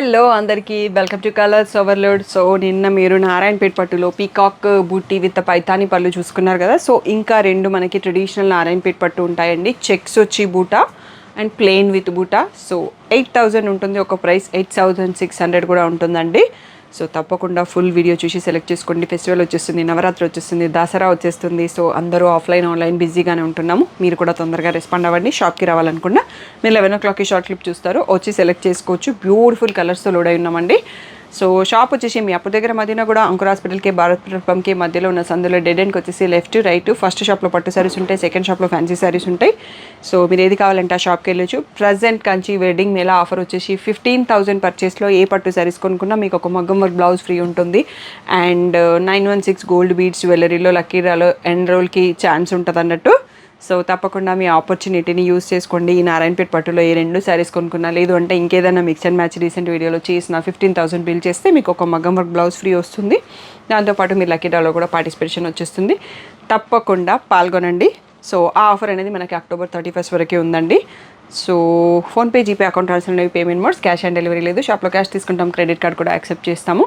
Hello అందరికీ welcome to colours overload. So నిన్న మీరు నారాయణపేట పట్టులో పీకాక్ బూటీ విత్ పైతాని పళ్ళు చూసుకున్నారు కదా. సో ఇంకా రెండు మనకి ట్రెడిషనల్ నారాయణపేట పట్టు ఉంటాయండి. చెక్స్ వచ్చి బూటా అండ్ ప్లెయిన్ విత్ బూటా. సో 8000 ఉంటుంది ఒక ప్రైస్, 8600 కూడా ఉంటుందండి. సో తప్పకుండా ఫుల్ వీడియో చూసి సెలెక్ట్ చేసుకోండి. ఫెస్టివల్ వచ్చేస్తుంది, నవరాత్రి వచ్చేస్తుంది, దసరా వచ్చేస్తుంది. సో అందరూ ఆఫ్లైన్ ఆన్లైన్ బిజీగానే ఉంటున్నాము. మీరు కూడా తొందరగా రెస్పాండ్ అవ్వండి. షాప్కి రావాలనుకున్నా మీరు 11 o'clockకి షార్ట్ క్లిప్ చూస్తారు, వచ్చి సెలెక్ట్ చేసుకోవచ్చు. బ్యూటిఫుల్ కలర్స్తో లోడ్ అయి ఉన్నామండి. సో షాప్ వచ్చేసి మీ అప్పు దగ్గర మధ్యన కూడా అంకుర్ హాస్పిటల్కి భారత్ పెట్రోల్ మధ్యలో ఉన్న సందులో డెడ్ ఎండ్కి వచ్చేసి లెఫ్ట్ రైట్. ఫస్ట్ షాప్లో పట్టు శారీస్ ఉంటాయి, సెకండ్ షాప్లో ఫ్యాన్సీ శారీస్ ఉంటాయి. సో మీరు ఏది కావాలంటే ఆ షాప్కి వెళ్ళొచ్చు. Present Kanchi wedding Mela offer వచ్చేసి 15,000 పర్చేస్లో ఏ పట్టు శారీస్ కొనుక్కున్నా మీకు ఒక మగ్గం వర్క్ బ్లౌజ్ ఫ్రీ ఉంటుంది. అండ్ 916 గోల్డ్ బీడ్స్ జ్యువెలరీలో లక్కీ రాలో ఎన్రోల్కి ఛాన్స్ ఉంటుంది అన్నట్టు. సో తప్పకుండా మీ ఆపర్చునిటీని యూస్ చేసుకోండి. ఈ నారాయణపేట పట్టులో ఏ రెండు శారీస్ కొనుక్కున్నా, లేదు అంటే ఇంకేదైనా మిక్స్ అండ్ మ్యాచ్ రీసెంట్ వీడియోలో చేసిన 15,000 బిల్ చేస్తే మీకు ఒక మగ్గం వర్క్ బ్లౌజ్ ఫ్రీ వస్తుంది. దాంతోపాటు మీరు లక్కీ డ్రాలో కూడా పార్టిసిపేషన్ వచ్చేస్తుంది. తప్పకుండా పాల్గొనండి. సో ఆ ఆఫర్ అనేది మనకి October 31 వరకే ఉందండి. So PhonePe, GPay account transfer payment modes, cash on delivery లేదు. షాప్లో క్యాష్ తీసుకుంటాం, క్రెడిట్ కార్డ్ కూడా యాక్సెప్ట్ చేస్తాము.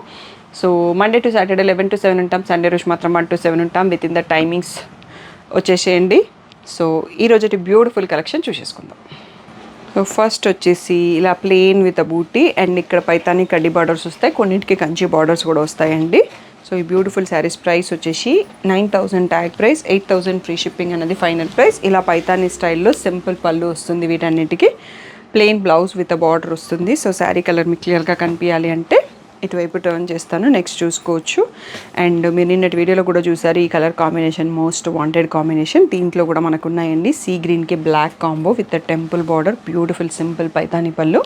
So Monday to Saturday 11 to 7 ఉంటాం, సండే రోజు మాత్రం 1 to 7 ఉంటాం. విత్ ఇన్ ద టైమింగ్స్ వచ్చేసేయండి. సో ఈరోజు బ్యూటిఫుల్ కలెక్షన్ చూసేసుకుందాం. సో ఫస్ట్ వచ్చేసి ఇలా ప్లెయిన్ విత్ బూటీ అండ్ ఇక్కడ పైతాని కడ్డీ బార్డర్స్ వస్తాయి, కొన్నింటికి కంచి బార్డర్స్ కూడా వస్తాయండి. సో ఈ బ్యూటిఫుల్ శారీస్ ప్రైస్ వచ్చేసి 9,000 ట్యాగ్ ప్రైస్, 8,000 ఫ్రీ షిప్పింగ్ అనేది ఫైనల్ ప్రైస్. ఇలా పైతాని స్టైల్లో సింపుల్ పళ్ళు వస్తుంది, వీటన్నిటికీ ప్లెయిన్ బ్లౌజ్ విత్ బార్డర్ వస్తుంది. సో శారీ కలర్ మీకు క్లియర్గా కనిపించాలి అంటే ఇటువైపు టర్న్ చేస్తాను, నెక్స్ట్ చూసుకోవచ్చు. అండ్ మీరు నిన్నటి వీడియోలో కూడా చూసారు ఈ colour combination most wanted combination. దీంట్లో కూడా మనకు ఉన్నాయండి సీ గ్రీన్కి black combo with temple border, beautiful simple Paithani పళ్ళు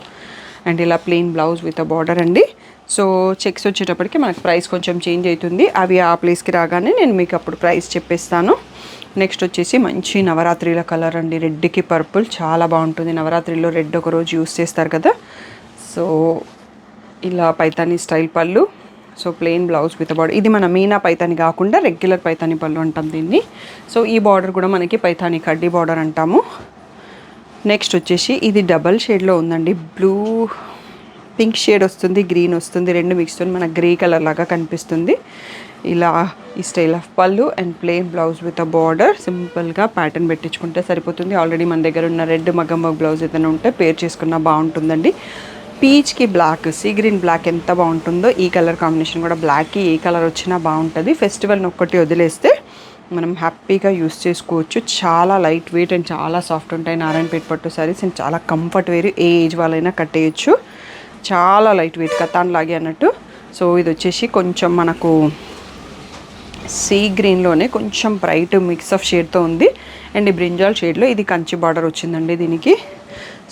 అండ్ ఇలా ప్లెయిన్ బ్లౌజ్ విత్ బార్డర్ అండి. సో చెక్స్ వచ్చేటప్పటికి మనకు ప్రైస్ కొంచెం చేంజ్ అవుతుంది, అవి ఆ ప్లేస్కి రాగానే నేను మీకు అప్పుడు ప్రైస్ చెప్పేస్తాను. నెక్స్ట్ వచ్చేసి మంచి నవరాత్రిల కలర్ అండి, రెడ్కి పర్పుల్ చాలా బాగుంటుంది. నవరాత్రిలో రెడ్ ఒకరోజు యూస్ చేస్తారు కదా. సో ఇలా పైతాని స్టైల్ పళ్ళు, so plain blouse with border. ఇది మన మీనా పైతాని కాకుండా రెగ్యులర్ పైతాని పళ్ళు అంటాం దీన్ని. సో ఈ బార్డర్ కూడా మనకి పైతాని కడ్డీ బార్డర్ అంటాము. నెక్స్ట్ వచ్చేసి ఇది డబల్ షేడ్లో ఉందండి, బ్లూ పింక్ షేడ్ వస్తుంది, గ్రీన్ వస్తుంది, రెండు మిక్స్ మన గ్రే కలర్ లాగా కనిపిస్తుంది. ఇలా ఈ స్టైల్ ఆఫ్ పళ్ళు and plain blouse with border. సింపుల్గా ప్యాటర్న్ పెట్టించుకుంటే సరిపోతుంది. ఆల్రెడీ మన దగ్గర ఉన్న రెడ్ మగ్గం వర్క్ బ్లౌజ్ ఏదైనా ఉంటే పేర్ చేసుకున్నా బాగుంటుందండి. పీచ్కి బ్లాక్, సీ గ్రీన్ బ్లాక్ ఎంత బాగుంటుందో ఈ కలర్ కాంబినేషన్ కూడా బ్లాక్కి ఏ కలర్ వచ్చినా బాగుంటుంది. ఫెస్టివల్ని ఒక్కటి వదిలేస్తే మనం హ్యాపీగా యూస్ చేసుకోవచ్చు. చాలా లైట్ వెయిట్ అండ్ చాలా సాఫ్ట్ ఉంటాయి నారాయణపేట పట్టు శారీస్ అండ్ చాలా కంఫర్ట్ వేరు, ఏ ఏజ్ వాళ్ళైనా కట్టేయచ్చు. చాలా లైట్ వెయిట్ కతాన్ లాగే అన్నట్టు. సో ఇది వచ్చేసి కొంచెం మనకు సీ గ్రీన్లోనే కొంచెం బ్రైట్ మిక్స్ ఆఫ్ షేడ్తో ఉంది అండ్ ఈ బ్రింజాల్ షేడ్లో ఇది కంచి బార్డర్ వచ్చిందండి దీనికి.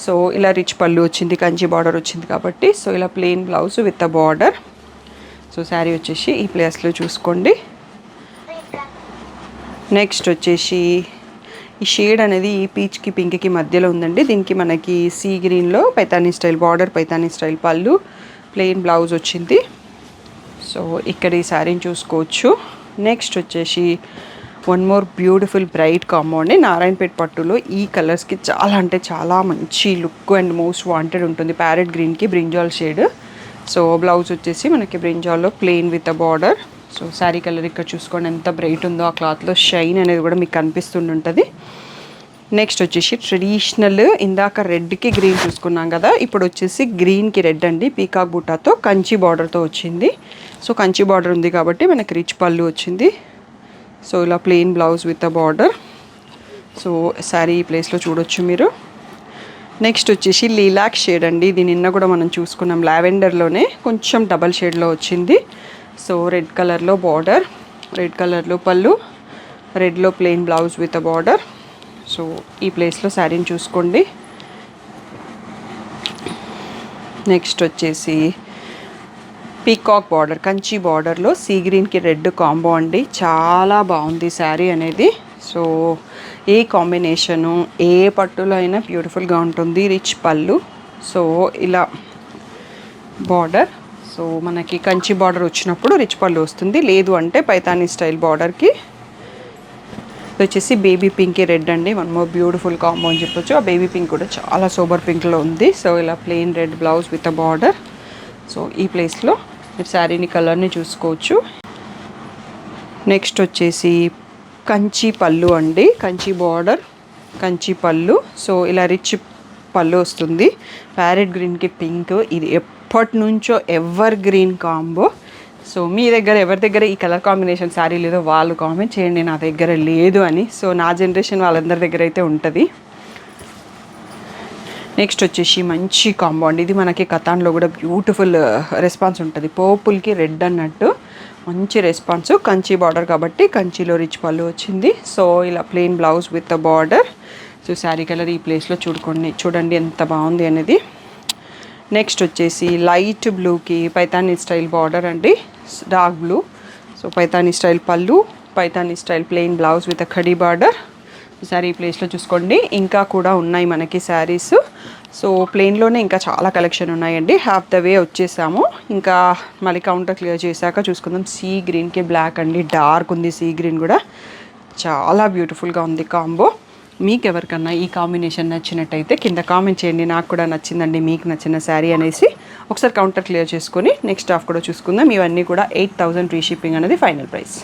సో ఇలా రిచ్ పళ్ళు వచ్చింది, కంచి బార్డర్ వచ్చింది కాబట్టి. సో ఇలా plain blouse with a border. So sari వచ్చేసి ఈ ప్లేస్లో చూసుకోండి. నెక్స్ట్ వచ్చేసి ఈ షేడ్ అనేది ఈ పీచ్కి పింక్కి మధ్యలో ఉందండి. దీనికి మనకి సీ గ్రీన్లో Paithani style border, Paithani style పళ్ళు, ప్లెయిన్ బ్లౌజ్ వచ్చింది. సో ఇక్కడ ఈ శారీని చూసుకోవచ్చు. నెక్స్ట్ వచ్చేసి one more beautiful bright combo అండి. నారాయణపేట పట్టులో ఈ కలర్స్కి చాలా అంటే చాలా మంచి లుక్ అండ్ మోస్ట్ వాంటెడ్ ఉంటుంది. ప్యారెట్ గ్రీన్కి బ్రింజాల్ షేడ్. సో బ్లౌజ్ వచ్చేసి మనకి బ్రింజాల్లో plain with a border. So sari colour ఇక్కడ చూసుకోండి ఎంత బ్రైట్ ఉందో, ఆ క్లాత్లో షైన్ అనేది కూడా మీకు కనిపిస్తుంటుంది. నెక్స్ట్ వచ్చేసి ట్రెడిషనల్, ఇందాక రెడ్కి గ్రీన్ చూసుకున్నాం కదా, ఇప్పుడు వచ్చేసి గ్రీన్కి రెడ్ అండి, పీకాక్ బూటాతో కంచి బార్డర్తో వచ్చింది. సో కంచి బార్డర్ ఉంది కాబట్టి మనకి రిచ్ పళ్ళు వచ్చింది. సో ఇలా plain blouse with a border. So sari ఈ ప్లేస్లో చూడొచ్చు మీరు. నెక్స్ట్ వచ్చేసి లీలాక్ షేడ్ అండి, ఇది నిన్న కూడా మనం చూసుకున్నాం, లావెండర్లోనే కొంచెం డబల్ షేడ్లో వచ్చింది. సో రెడ్ కలర్లో బార్డర్, రెడ్ కలర్లో పళ్ళు, రెడ్లో plain blouse with a border. So ఈ ప్లేస్లో శారీని చూసుకోండి. నెక్స్ట్ వచ్చేసి పీకాక్ బార్డర్, కంచి బార్డర్లో సీ గ్రీన్కి రెడ్ కాంబో అండి, చాలా బాగుంది శారీ అనేది. సో ఏ కాంబినేషను ఏ పట్టులో అయినా బ్యూటిఫుల్గా ఉంటుంది. రిచ్ పళ్ళు, సో ఇలా బార్డర్. సో మనకి కంచి బార్డర్ వచ్చినప్పుడు రిచ్ పళ్ళు వస్తుంది, లేదు అంటే పైతానీ స్టైల్ బార్డర్కి వచ్చేసి బేబీ పింక్ రెడ్ అండి. వన్ మోర్ బ్యూటిఫుల్ కాంబో అని చెప్పొచ్చు. ఆ బేబీ పింక్ కూడా చాలా సూపర్ పింక్లో ఉంది. సో ఇలా plain red blouse with a border. So ఈ ప్లేస్లో మీరు శారీని కలర్ని చూసుకోవచ్చు. నెక్స్ట్ వచ్చేసి కంచి పళ్ళు అండి, కంచి బార్డర్, కంచి పళ్ళు. సో ఇలా రిచ్ పళ్ళు వస్తుంది. ప్యారెట్ గ్రీన్కి పింక్, ఇది ఎప్పటి నుంచో ఎవర్ గ్రీన్ కాంబో. సో మీ దగ్గర ఎవరి దగ్గర ఈ కలర్ కాంబినేషన్ శారీ లేదో వాళ్ళు కామెంట్ చేయండి, నా దగ్గర లేదు అని. సో నా జనరేషన్ వాళ్ళందరి దగ్గర అయితే ఉంటుంది. నెక్స్ట్ వచ్చేసి మంచి కాంబో అండి, ఇది మనకి కతాన్లో కూడా బ్యూటిఫుల్ రెస్పాన్స్ ఉంటుంది. పర్పుల్కి రెడ్ అన్నట్టు మంచి రెస్పాన్స్. కంచి బార్డర్ కాబట్టి కంచిలో రిచ్ పళ్ళు వచ్చింది. సో ఇలా plain blouse with the border. So sari colour ఈ ప్లేస్లో చూడండి ఎంత బాగుంది అనేది. నెక్స్ట్ వచ్చేసి లైట్ బ్లూకి పైతానీ స్టైల్ బార్డర్ అండి, dark blue. So Paithani style పళ్ళు, Paithani style plain blouse with khadi border. శారీ ప్లేస్లో చూసుకోండి. ఇంకా కూడా ఉన్నాయి మనకి శారీస్. సో ప్లెయిన్లోనే ఇంకా చాలా కలెక్షన్ ఉన్నాయండి. హాఫ్ ద వే వచ్చేసాము, ఇంకా మళ్ళీ కౌంటర్ క్లియర్ చేశాక చూసుకుందాం. సీ గ్రీన్కి బ్లాక్ అండి, డార్క్ ఉంది సీ గ్రీన్ కూడా, చాలా బ్యూటిఫుల్గా ఉంది కాంబో. మీకు ఎవరికన్నా ఈ కాంబినేషన్ నచ్చినట్టయితే కింద కామెంట్ చేయండి, నాకు కూడా నచ్చిందండి మీకు నచ్చిన శారీ అనేసి. ఒకసారి కౌంటర్ క్లియర్ చేసుకొని నెక్స్ట్ హాఫ్ కూడా చూసుకుందాం. ఇవన్నీ కూడా 8000 ఫ్రీ షిప్పింగ్ అనేది ఫైనల్ ప్రైస్.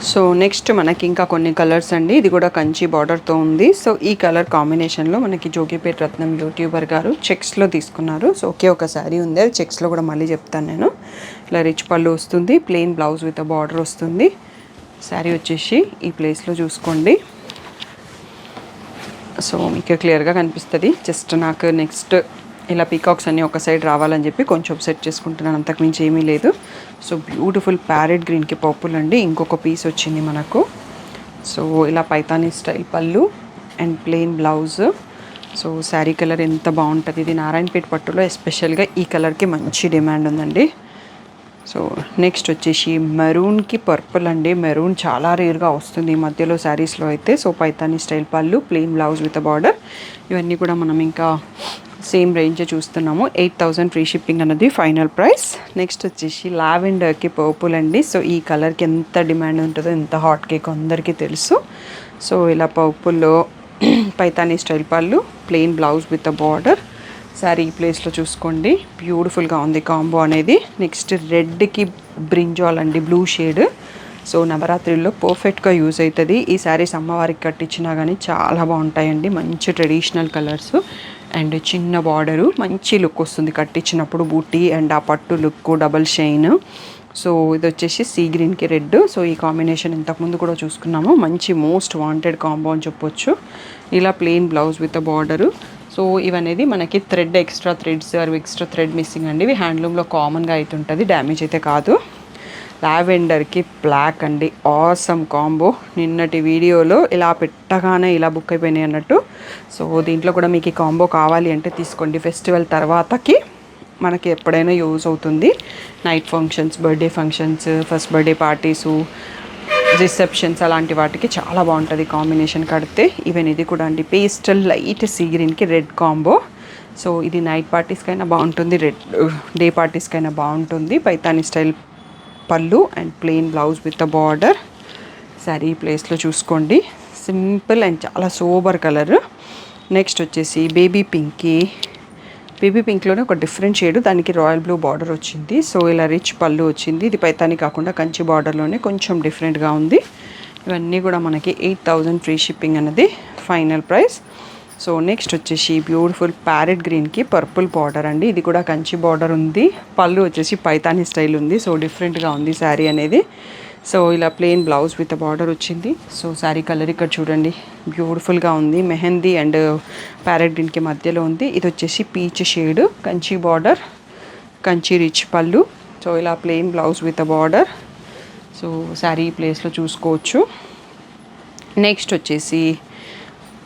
సో నెక్స్ట్ మనకి ఇంకా కొన్ని కలర్స్ అండి, ఇది కూడా కంచి బార్డర్తో ఉంది. సో ఈ కలర్ కాంబినేషన్లో మనకి జోగిపేట్ రత్నం యూట్యూబర్ గారు చెక్స్లో తీసుకున్నారు. సో ఒకే ఒక శారీ ఉంది, అది చెక్స్లో కూడా మళ్ళీ చెప్తాను నేను. ఇలా రిచ్ పళ్ళు వస్తుంది, ప్లెయిన్ బ్లౌజ్ విత్ బార్డర్ వస్తుంది. శారీ వచ్చేసి ఈ ప్లేస్లో చూసుకోండి. సో మీకు క్లియర్గా కనిపిస్తుంది. జస్ట్ నాకు నెక్స్ట్ ఇలా పీకాక్స్ అన్నీ ఒక సైడ్ రావాలని చెప్పి కొంచెం సెట్ చేసుకుంటున్నాను, అంతకుమించి ఏమీ లేదు. సో బ్యూటిఫుల్ ప్యారెట్ గ్రీన్కి పర్పుల్ అండి, ఇంకొక పీస్ వచ్చింది మనకు. సో ఇలా పైతానీ స్టైల్ పళ్ళు and plain blouse. So sari colour ఎంత బాగుంటుంది, ఇది నారాయణపేట పట్టులో ఎస్పెషల్గా ఈ కలర్కి మంచి డిమాండ్ ఉందండి. సో నెక్స్ట్ వచ్చేసి మెరూన్కి పర్పుల్ అండి, మెరూన్ చాలా రేర్గా వస్తుంది ఈ మధ్యలో శారీస్లో అయితే. సో పైతానీ స్టైల్ పళ్ళు, ప్లెయిన్ బ్లౌజ్ విత్ బార్డర్. ఇవన్నీ కూడా మనం ఇంకా సేమ్ రేంజ్ చూస్తున్నాము. 8000 ఫ్రీ షిప్పింగ్ అన్నది ఫైనల్ ప్రైస్. నెక్స్ట్ వచ్చేసి లావెండర్కి పర్పుల్ అండి. సో ఈ కలర్కి ఎంత డిమాండ్ ఉంటుందో, ఎంత హాట్ కేక్ అందరికీ తెలుసు. సో ఇలా పర్పుల్లో పైతానీ స్టైల్ పళ్ళు, plain blouse with border. Sari ఈ ప్లేస్లో చూసుకోండి, బ్యూటిఫుల్గా ఉంది కాంబో అనేది. నెక్స్ట్ రెడ్కి బ్రింజాల్ అండి, బ్లూ షేడ్. సో నవరాత్రిలో పర్ఫెక్ట్గా యూజ్ అవుతుంది. ఈ శారీస్ అమ్మవారికి కట్టించినా కానీ చాలా బాగుంటాయండి. మంచి ట్రెడిషనల్ కలర్స్ అండ్ చిన్న బార్డరు, మంచి లుక్ వస్తుంది కట్టించినప్పుడు. బూటీ అండ్ ఆ పట్టు లుక్, డబల్ షైన్. సో ఇది వచ్చేసి సీ గ్రీన్కి రెడ్. సో ఈ కాంబినేషన్ ఇంతకుముందు కూడా చూసుకున్నాము, మంచి మోస్ట్ వాంటెడ్ కాంబో అని చెప్పొచ్చు. ఇలా plain blouse with border. So ఇవనేది మనకి thread, extra threads or extra thread missing అండి. ఇవి హ్యాండ్లూమ్లో కామన్గా అవుతుంటుంది, డ్యామేజ్ అయితే కాదు. లావెండర్కి బ్లాక్ అండి, ఆసమ్ కాంబో. నిన్నటి వీడియోలో ఇలా పెట్టగానే ఇలా బుక్ అయిపోయినాయి అన్నట్టు. సో దీంట్లో కూడా మీకు ఈ కాంబో కావాలి అంటే తీసుకోండి, ఫెస్టివల్ తర్వాతకి మనకి ఎప్పుడైనా యూజ్ అవుతుంది. Night functions, birthday functions, first birthday parties, receptions అలాంటి వాటికి చాలా బాగుంటుంది కాంబినేషన్ కడితే. ఈవెన్ ఇది కూడా అండి, పేస్టల్ లైట్ సీ గ్రీన్కి రెడ్ కాంబో. సో ఇది నైట్ పార్టీస్కైనా బాగుంటుంది, రెడ్ డే పార్టీస్కైనా బాగుంటుంది. పైతానీ స్టైల్ పళ్ళు and plain blouse with the border. శారీ ప్లేస్లో చూసుకోండి, సింపుల్ అండ్ చాలా సోబర్ కలర్. నెక్స్ట్ వచ్చేసి బేబీ పింక్కి, బేబీ పింక్లోనే ఒక డిఫరెంట్ షేడ్, దానికి రాయల్ బ్లూ బార్డర్ వచ్చింది. సో ఇలా రిచ్ పళ్ళు వచ్చింది. ఇది పైతాని కాకుండా కంచి బార్డర్లోనే కొంచెం డిఫరెంట్గా ఉంది. ఇవన్నీ కూడా మనకి 8000 ఫ్రీ షిప్పింగ్ అన్నది ఫైనల్ ప్రైస్. సో నెక్స్ట్ వచ్చేసి బ్యూటిఫుల్ ప్యారెట్ గ్రీన్కి పర్పుల్ బార్డర్ అండి, ఇది కూడా కంచి బార్డర్ ఉంది. పళ్ళు వచ్చేసి పైతాని స్టైల్ ఉంది. సో డిఫరెంట్గా ఉంది శారీ అనేది. సో ఇలా ప్లెయిన్ బ్లౌజ్ విత్ బార్డర్ వచ్చింది. సో శారీ కలర్ ఇక్కడ చూడండి, బ్యూటిఫుల్గా ఉంది. మెహందీ అండ్ ప్యారెట్ గ్రీన్కి మధ్యలో ఉంది. ఇది వచ్చేసి peach shade, Kanchi border, Kanchi rich పళ్ళు. సో ఇలా plain blouse with border. So sari ప్లేస్లో చూసుకోవచ్చు. నెక్స్ట్ వచ్చేసి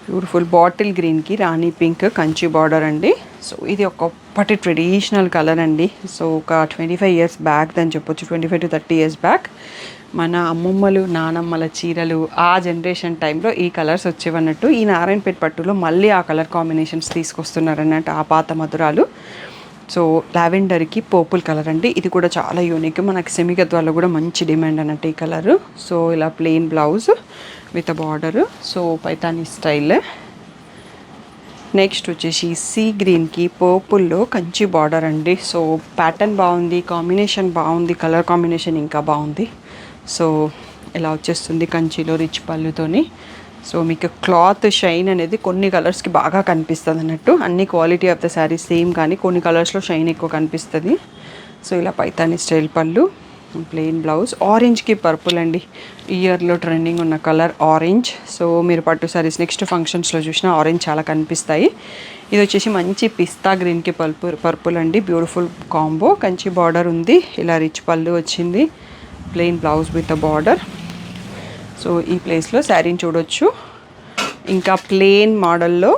బ్యూటిఫుల్ బాటిల్ గ్రీన్కి రాణి పింక్ కంచి బార్డర్ అండి. సో ఇది ఒకప్పటి ట్రెడిషనల్ కలర్ అండి. సో ఒక 25 ఇయర్స్ బ్యాక్ అని చెప్పొచ్చు, 25 to 30 ఇయర్స్ బ్యాక్ మన అమ్మమ్మలు నానమ్మల చీరలు ఆ జనరేషన్ టైంలో ఈ కలర్స్ వచ్చేవన్నట్టు. ఈ నారాయణపేట పట్టులో మళ్ళీ ఆ కలర్ కాంబినేషన్స్ తీసుకొస్తున్నారు అన్నట్టు, ఆ పాత మధురాలు. సో లావెండర్కి పర్పుల్ కలర్ అండి, ఇది కూడా చాలా యూనిక్. మనకి సెమీ గద్వాల్లో కూడా మంచి డిమాండ్ అన్నట్టు ఈ కలరు. సో ఇలా plain blouse with border. So Paithani style. Next వచ్చేసి సీ గ్రీన్కి పర్పుల్లో కంచి బార్డర్ అండి. సో ప్యాటర్న్ బాగుంది, కాంబినేషన్ బాగుంది, కలర్ కాంబినేషన్ ఇంకా బాగుంది. సో ఇలా వచ్చేస్తుంది కంచిలో రిచ్ పళ్ళుతోని. సో మీకు క్లాత్ షైన్ అనేది కొన్ని కలర్స్కి బాగా కనిపిస్తుంది అన్నట్టు. అన్ని quality of the sari same, కానీ కొన్ని కలర్స్లో షైన్ ఎక్కువ కనిపిస్తుంది. సో ఇలా పైతాని స్టైల్ పళ్ళు, ప్లెయిన్ బ్లౌజ్. ఆరెంజ్కి పర్పుల్ అండి, ఇయర్లో ట్రెండింగ్ ఉన్న కలర్ ఆరెంజ్. సో మీరు పట్టు శారీస్ నెక్స్ట్ ఫంక్షన్స్లో చూసినా ఆరెంజ్ చాలా కనిపిస్తాయి. ఇది వచ్చేసి మంచి పిస్తా గ్రీన్కి పర్పుల్ అండి, బ్యూటిఫుల్ కాంబో. కంచి బార్డర్ ఉంది, ఇలా రిచ్ పళ్ళు వచ్చింది, plain blouse with border. So ఈ ప్లేస్లో శారీని చూడొచ్చు. ఇంకా ప్లెయిన్ మోడల్లో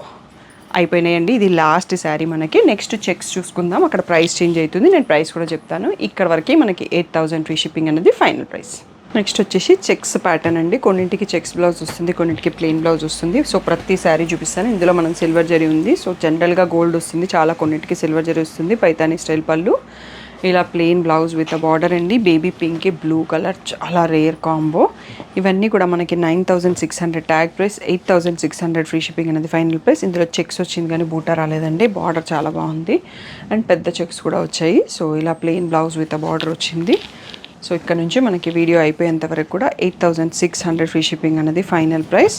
అయిపోయినాయండి. ఇది లాస్ట్ శారీ మనకి. నెక్స్ట్ చెక్స్ చూసుకుందాం, అక్కడ ప్రైస్ చేంజ్ అవుతుంది, నేను ప్రైస్ కూడా చెప్తాను. ఇక్కడ వరకు మనకి 8,000 ఫ్రీ షిప్పింగ్ అనేది ఫైనల్ ప్రైస్. నెక్స్ట్ వచ్చేసి చెక్స్ ప్యాటర్న్ అండి. కొన్నింటికి చెక్స్ బ్లౌజ్ వస్తుంది, కొన్నింటికి ప్లెయిన్ బ్లౌజ్ వస్తుంది. సో ప్రతి శారీ చూపిస్తాను. ఇందులో మనం సిల్వర్ జరీ ఉంది, సో జనరల్గా గోల్డ్ వస్తుంది, చాలా కొన్నింటికి సిల్వర్ జరీ వస్తుంది. పైతాని స్టైల్ పళ్ళు, ఇలా ప్లెయిన్ బ్లౌజ్ విత్ బార్డర్ అండి. బేబీ పింక్కి బ్లూ కలర్, చాలా రేర్ కాంబో. ఇవన్నీ కూడా మనకి 9,600 ట్యాగ్ ప్రైస్, 8,600 ఫ్రీ షిప్పింగ్ అనేది ఫైనల్ ప్రైస్. ఇందులో చెక్స్ వచ్చింది కానీ బూటా రాలేదండి. బార్డర్ చాలా బాగుంది అండ్ పెద్ద చెక్స్ కూడా వచ్చాయి. సో ఇలా ప్లెయిన్ బ్లౌజ్ విత్ బార్డర్ వచ్చింది. సో ఇక్కడ నుంచి మనకి వీడియో అయిపోయేంత వరకు కూడా 8,600 ఫ్రీ షిప్పింగ్ అనేది ఫైనల్ ప్రైస్.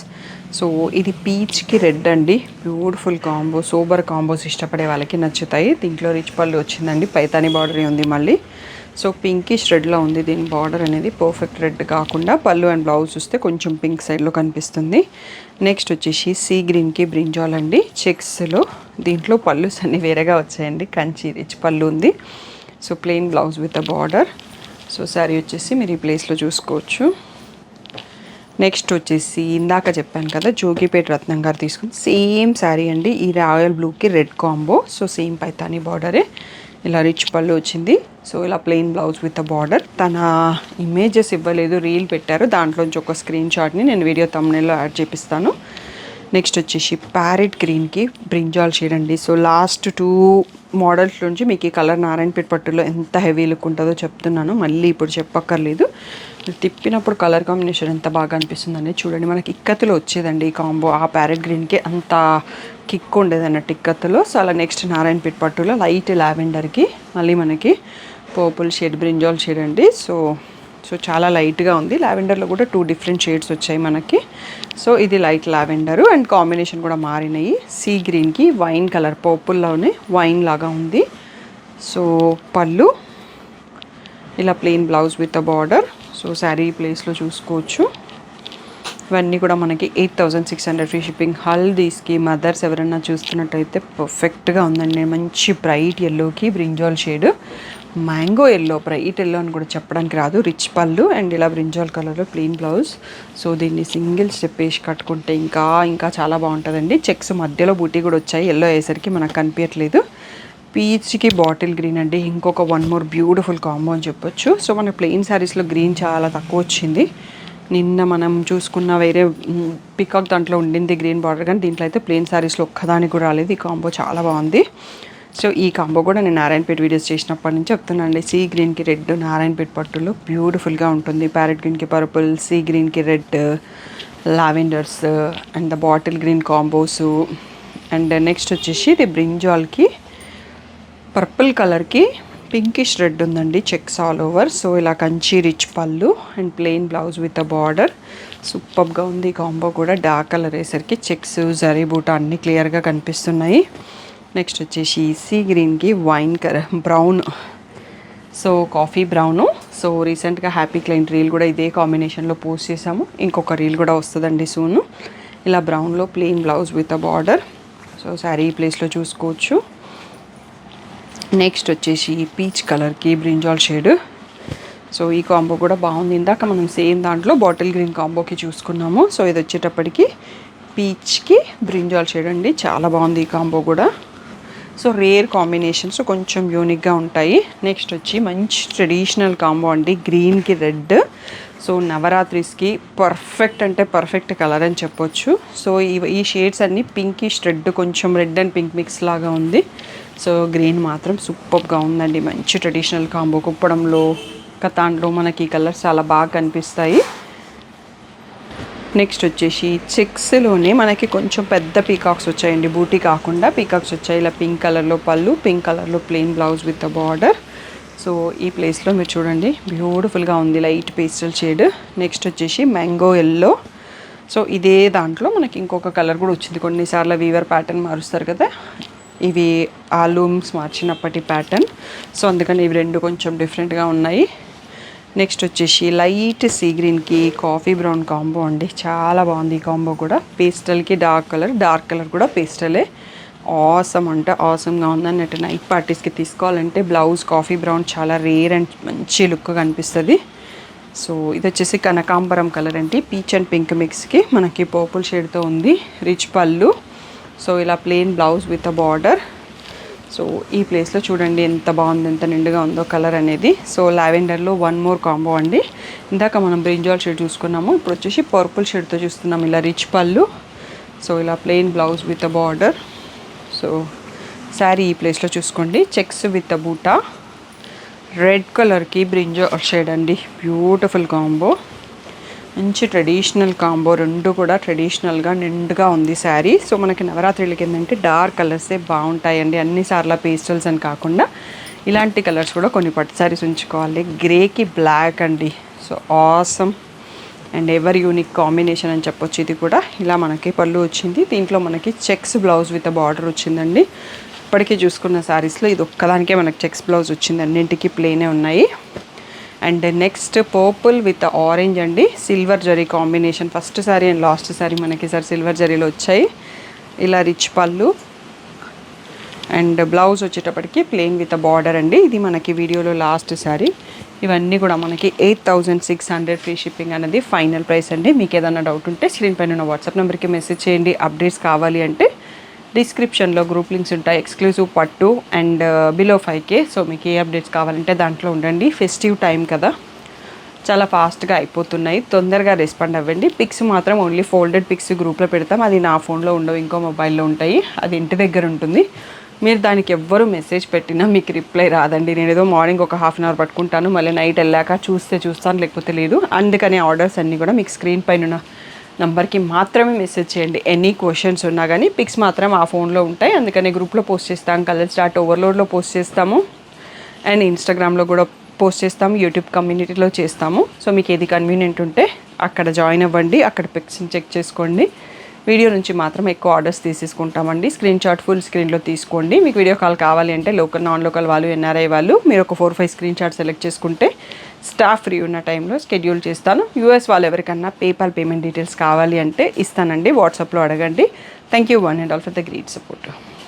సో ఇది పీచ్కి రెడ్ అండి, బ్యూటిఫుల్ కాంబో. సూపర్ కాంబోస్ ఇష్టపడే వాళ్ళకి నచ్చుతాయి. దీంట్లో రిచ్ పళ్ళు వచ్చిందండి, పైతాని బార్డర్ ఉంది మళ్ళీ. సో పింకిష్ రెడ్లో ఉంది దీని బార్డర్ అనేది, పర్ఫెక్ట్ రెడ్ కాకుండా. పళ్ళు అండ్ బ్లౌజ్ చూస్తే కొంచెం పింక్ సైడ్లో కనిపిస్తుంది. నెక్స్ట్ వచ్చేసి సీ గ్రీన్కి బ్రింజాల్ అండి, చెక్స్లో. దీంట్లో పళ్ళుస్ అన్నీ వేరేగా వచ్చాయండి, కంచి రిచ్ పళ్ళు ఉంది. So plain blouse with border. So sari వచ్చేసి మీరు ఈ ప్లేస్లో చూసుకోవచ్చు. నెక్స్ట్ వచ్చేసి ఇందాక చెప్పాను కదా జోగిపేట రత్నం గారు తీసుకుని సేమ్ శారీ అండి, ఈ రాయల్ బ్లూకి red combo. So same Paithani బార్డరే, ఇలా రిచ్ పళ్ళు వచ్చింది. సో ఇలా ప్లెయిన్ బ్లౌజ్ విత్ బార్డర్. తన ఇమేజెస్ ఇవ్వలేదు, రీల్ పెట్టారు, దాంట్లోంచి ఒక స్క్రీన్ షాట్ని నేను వీడియో తమ్నెల్లో యాడ్ చేపిస్తాను. నెక్స్ట్ వచ్చేసి ప్యారెట్ గ్రీన్కి బ్రింజాల్ షేడ్ అండి. సో లాస్ట్ 2 మోడల్స్ నుంచి మీకు ఈ కలర్ నారాయణపేట పట్టులో ఎంత హెవీ లుక్ ఉంటుందో చెప్తున్నాను, మళ్ళీ ఇప్పుడు చెప్పక్కర్లేదు. తిప్పినప్పుడు కలర్ కాంబినేషన్ ఎంత బాగా అనిపిస్తుందని చూడండి. మనకి ఇక్కత్తులో వచ్చేదండి ఈ కాంబో, ఆ ప్యారెట్ గ్రీన్కి అంత కిక్ ఉండేది అన్నట్టు ఇక్కత్తులో. సో అలా నెక్స్ట్ నారాయణపేట పట్టులో లైట్ లావెండర్కి మళ్ళీ మనకి పర్పుల్ షేడ్ బ్రింజాల్ షేడ్ అండి. సో చాలా లైట్గా ఉంది. లావెండర్లో కూడా 2 డిఫరెంట్ షేడ్స్ వచ్చాయి మనకి. సో ఇది లైట్ లావెండరు అండ్ కాంబినేషన్ కూడా మారినాయి. సీ గ్రీన్కి వైన్ కలర్, పర్పుల్లోనే వైన్ లాగా ఉంది. సో పళ్ళు, ఇలా plain blouse with border. So sari ప్లేస్లో చూసుకోవచ్చు. ఇవన్నీ కూడా మనకి 8,600 ఫ్రీ షిప్పింగ్. హల్దీస్కి మదర్స్ ఎవరైనా చూస్తున్నట్టయితే పర్ఫెక్ట్గా ఉందండి. మంచి బ్రైట్ ఎల్లోకి brinjal shade, mango yellow, bright yellow అని కూడా చెప్పడానికి రాదు, రిచ్ పళ్ళు అండ్ ఇలా బ్రింజాల్ కలర్లో ప్లెయిన్ బ్లౌజ్. సో దీన్ని సింగిల్ స్టెప్ వేసి కట్టుకుంటే ఇంకా చాలా బాగుంటుందండి. చెక్స్ మధ్యలో బూటీ కూడా వచ్చాయి, ఎల్లో అయ్యేసరికి మనకు కనిపించట్లేదు. పీచ్కి బాటిల్ గ్రీన్ అండి, ఇంకొక 1 మోర్ బ్యూటిఫుల్ కాంబో అని చెప్పొచ్చు. సో మన ప్లెయిన్ శారీస్లో గ్రీన్ చాలా తక్కువ వచ్చింది. నిన్న మనం చూసుకున్న వేరే పికాక్ దాంట్లో ఉండింది గ్రీన్ బార్డర్, కానీ దీంట్లో అయితే ప్లెయిన్ శారీస్లో ఒక్కదానికి కూడా రాలేదు. ఈ కాంబో చాలా బాగుంది. సో ఈ కాంబో కూడా నేను నారాయణపేట వీడియోస్ చేసినప్పటి నుంచి చెప్తున్నాను అండి. సీ గ్రీన్కి రెడ్ నారాయణపేట పట్టులో బ్యూటిఫుల్గా ఉంటుంది. ప్యారెట్ గ్రీన్కి పర్పుల్, సీ గ్రీన్కి red, lavenders and the bottle green కాంబోసు. అండ్ నెక్స్ట్ వచ్చేసి ఇది బ్రింజాల్కి పర్పుల్ కలర్కి పింకిష్ రెడ్ ఉందండి, చెక్స్ ఆల్ ఓవర్. సో ఇలా కంచి రిచ్ పళ్ళు and plain blouse with a border. సూపర్గా ఉంది ఈ కాంబో కూడా. డార్క్ కలర్ వేసరికి చెక్స్ జరీ బూట అన్నీ క్లియర్గా కనిపిస్తున్నాయి. నెక్స్ట్ వచ్చేసి సీ గ్రీన్కి wine colour brown, so coffee brown. So రీసెంట్గా హ్యాపీ క్లయింట్ రీల్ కూడా ఇదే కాంబినేషన్లో పోస్ట్ చేసాము, ఇంకొక రీల్ కూడా వస్తుందండి సూను. ఇలా బ్రౌన్లో plain blouse with a border. So sari ప్లేస్లో చూసుకోవచ్చు. నెక్స్ట్ వచ్చేసి పీచ్ కలర్కి బ్రింజాల్ షేడ్. సో ఈ కాంబో కూడా బాగుంది. ఇందాక మనం సేమ్ దాంట్లో బాటిల్ గ్రీన్ కాంబోకి చూసుకున్నాము. సో ఇది వచ్చేటప్పటికి పీచ్కి బ్రింజాల్ షేడ్ అండి, చాలా బాగుంది ఈ కాంబో కూడా. సో రేర్ కాంబినేషన్స్, కొంచెం యూనిక్గా ఉంటాయి. నెక్స్ట్ వచ్చి మంచి ట్రెడిషనల్ కాంబో అండి, గ్రీన్కి రెడ్. సో నవరాత్రిస్కి పర్ఫెక్ట్ అంటే పర్ఫెక్ట్ కలర్ అని చెప్పొచ్చు. సో ఈ షేడ్స్ అన్నీ పింకిష్ రెడ్, కొంచెం రెడ్ అండ్ పింక్ మిక్స్ లాగా ఉంది. సో గ్రీన్ మాత్రం సూపర్గా ఉందండి. మంచి ట్రెడిషనల్ కాంబో, కుప్పడంలో కతాన్లో మనకి ఈ కలర్స్ చాలా బాగా కనిపిస్తాయి. నెక్స్ట్ వచ్చేసి చెక్స్లోనే మనకి కొంచెం పెద్ద పీకాక్స్ వచ్చాయండి, బూటీ కాకుండా పీకాక్స్ వచ్చాయి. ఇలా పింక్ కలర్లో పళ్ళు, పింక్ కలర్లో plain blouse with border. So ఈ ప్లేస్లో మీరు చూడండి, బ్యూటిఫుల్గా ఉంది లైట్ పేస్టల్ షేడ్. నెక్స్ట్ వచ్చేసి మ్యాంగో ఎల్లో. సో ఇదే దాంట్లో మనకి ఇంకొక కలర్ కూడా వచ్చింది. కొన్నిసార్లు వీవర్ ప్యాటర్న్ మారుస్తారు కదా, ఇవి ఆ లూమ్స్ మార్చినప్పటి ప్యాటర్న్. సో అందుకని ఇవి రెండు కొంచెం డిఫరెంట్గా ఉన్నాయి. నెక్స్ట్ వచ్చేసి లైట్ సీ గ్రీన్కి కాఫీ బ్రౌన్ కాంబో అండి, చాలా బాగుంది ఈ కాంబో కూడా. పేస్టల్కి డార్క్ కలర్ కూడా పేస్టలే. ఆసమ్ అంటే ఆసమ్గా ఉంది అన్నట్టు. నైట్ పార్టీస్కి తీసుకోవాలంటే బ్లౌజ్ కాఫీ బ్రౌన్ చాలా రేర్ అండ్ మంచి లుక్ కనిపిస్తుంది. సో ఇది వచ్చేసి కనకాంబరం కలర్ అండి, పీచ్ అండ్ పింక్ మిక్స్కి మనకి పర్పుల్ షేడ్తో ఉంది. రిచ్ పళ్ళు. సో ఇలా plain blouse with a border. So ఈ ప్లేస్లో చూడండి ఎంత బాగుంది, ఎంత నిండుగా ఉందో కలర్ అనేది. సో లావెండర్లో వన్ మోర్ కాంబో అండి. ఇందాక మనం బ్రింజాల్ షేడ్ చూసుకున్నాము, ఇప్పుడు వచ్చేసి పర్పుల్ షేడ్తో చూస్తున్నాం. ఇలా రిచ్ పళ్ళు. సో ఇలా plain blouse with a border. So sari ఈ ప్లేస్లో చూసుకోండి, చెక్స్ విత్ అ బూటా. రెడ్ కలర్కి బ్రింజాల్ షేడ్ అండి, బ్యూటిఫుల్ కాంబో, మంచి ట్రెడిషనల్ కాంబో. రెండు కూడా ట్రెడిషనల్గా నిండుగా ఉంది శారీ. సో మనకి నవరాత్రులకి ఏంటంటే డార్క్ కలర్సే బాగుంటాయండి, అన్నిసార్లు పేస్టల్స్ అని కాకుండా ఇలాంటి కలర్స్ కూడా కొన్ని పట్టు శారీస్ ఉంచుకోవాలి. గ్రేకి బ్లాక్ అండి, so awesome and ever unique combination అని చెప్పొచ్చు. ఇది కూడా ఇలా మనకి పళ్ళు వచ్చింది, దీంట్లో మనకి చెక్స్ బ్లౌజ్ విత్ బార్డర్ వచ్చిందండి. ఇప్పటికీ చూసుకున్న శారీస్లో ఇది ఒక్కదానికే మనకి చెక్స్ బ్లౌజ్ వచ్చింది, అన్నింటికి ప్లెయినే ఉన్నాయి. And next purple with orange అండి, silver zari combination. First sari and last sari మనకి సార్ సిల్వర్ జరీలో వచ్చాయి. ఇలా రిచ్ పళ్ళు అండ్ బ్లౌజ్ వచ్చేటప్పటికి ప్లెయిన్ విత్ బార్డర్ అండి. ఇది మనకి వీడియోలో లాస్ట్ సారీ. ఇవన్నీ కూడా మనకి 8600 ఫ్రీ షిప్పింగ్ అనేది ఫైనల్ ప్రైస్ అండి. మీకు ఏదైనా డౌట్ ఉంటే స్క్రీన్ పైన ఉన్న వాట్సాప్ నెంబర్కి మెసేజ్ చేయండి. అప్డేట్స్ కావాలి అంటే డిస్క్రిప్షన్లో గ్రూప్ లింక్స్ ఉంటాయి, ఎక్స్క్లూజివ్ పట్టు అండ్ బిలో 5K. సో మీకు ఏ అప్డేట్స్ కావాలంటే దాంట్లో ఉండండి. ఫెస్టివ్ టైం కదా, చాలా ఫాస్ట్గా అయిపోతున్నాయి, తొందరగా రెస్పాండ్ అవ్వండి. పిక్స్ మాత్రం ఓన్లీ ఫోల్డెడ్ పిక్స్ గ్రూప్లో పెడతాం, అది నా ఫోన్లో ఉండవు, ఇంకో మొబైల్లో ఉంటాయి, అది ఇంటి దగ్గర ఉంటుంది. మీరు దానికి ఎవ్వరు మెసేజ్ పెట్టినా మీకు రిప్లై రాదండి. నేను ఏదో మార్నింగ్ ఒక హాఫ్ అన్ అవర్ పట్టుకుంటాను, మళ్ళీ నైట్ వెళ్ళాక చూస్తాను, లేకపోతే లేదు. అందుకని ఆర్డర్స్ అన్నీ కూడా మీకు స్క్రీన్ పైన నంబర్కి మాత్రమే మెసేజ్ చేయండి. ఎనీ క్వశ్చన్స్ ఉన్నా కానీ పిక్స్ మాత్రం ఆ ఫోన్లో ఉంటాయి, అందుకని గ్రూప్లో పోస్ట్ చేస్తాం, కలర్స్ డాట్ ఓవర్లోడ్లో పోస్ట్ చేస్తాము, అండ్ ఇన్స్టాగ్రామ్లో కూడా పోస్ట్ చేస్తాము, యూట్యూబ్ కమ్యూనిటీలో చేస్తాము. సో మీకు ఏది కన్వీనియంట్ ఉంటే అక్కడ జాయిన్ అవ్వండి, అక్కడ పిక్స్ని చెక్ చేసుకోండి. వీడియో నుంచి మాత్రం ఎక్కువ ఆర్డర్స్ తీసేసుకుంటామండి. స్క్రీన్ షాట్ ఫుల్ స్క్రీన్లో తీసుకోండి. మీకు వీడియో కాల్ కావాలి అంటే లోకల్ నాన్ లోకల్ వాళ్ళు, ఎన్ఆర్ఐ వాళ్ళు, మీరు ఒక 4-5 స్క్రీన్ షాట్ సెలెక్ట్ చేసుకుంటే స్టాఫ్ ఫ్రీ ఉన్న టైంలో షెడ్యూల్ చేస్తాను. యూఎస్ వాళ్ళు ఎవరికన్నా పేపాల్ పేమెంట్ డీటెయిల్స్ కావాలి అంటే ఇస్తానండి, వాట్సాప్లో అడగండి. Thank you one and all for the great support.